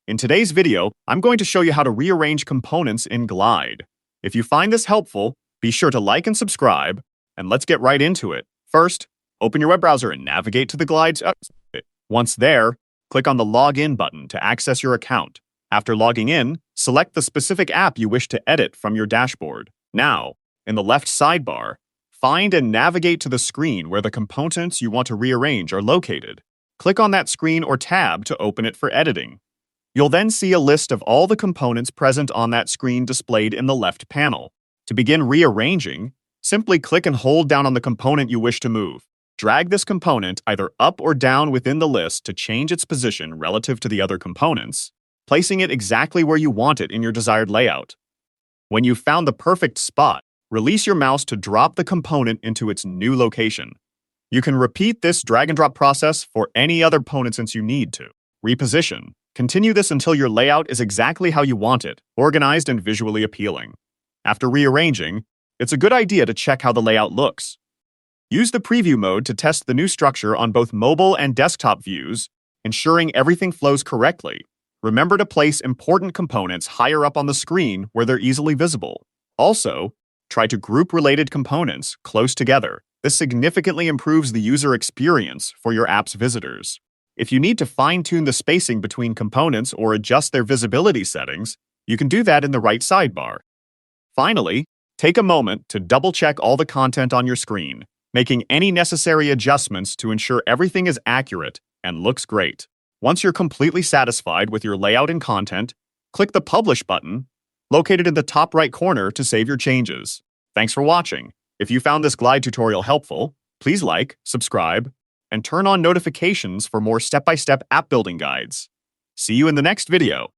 In today's video, I'm going to show you how to rearrange components in Glide. If you find this helpful, be sure to like and subscribe, and let's get right into it. First, open your web browser and navigate to the Glide. Once there, click on the Login button to access your account. After logging in, select the specific app you wish to edit from your dashboard. Now, in the left sidebar, find and navigate to the screen where the components you want to rearrange are located. Click on that screen or tab to open it for editing. You'll then see a list of all the components present on that screen displayed in the left panel. To begin rearranging, simply click and hold down on the component you wish to move. Drag this component either up or down within the list to change its position relative to the other components, placing it exactly where you want it in your desired layout. When you've found the perfect spot, release your mouse to drop the component into its new location. You can repeat this drag and drop process for any other component since you need to. Reposition. Continue this until your layout is exactly how you want it, organized and visually appealing. After rearranging, it's a good idea to check how the layout looks. Use the preview mode to test the new structure on both mobile and desktop views, ensuring everything flows correctly. Remember to place important components higher up on the screen where they're easily visible. Also, try to group related components close together. This significantly improves the user experience for your app's visitors. If you need to fine-tune the spacing between components or adjust their visibility settings, you can do that in the right sidebar. Finally, take a moment to double-check all the content on your screen, making any necessary adjustments to ensure everything is accurate and looks great. Once you're completely satisfied with your layout and content, click the Publish button, located in the top right corner, to save your changes. Thanks for watching. If you found this Glide tutorial helpful, please like, subscribe, and turn on notifications for more step-by-step app building guides. See you in the next video.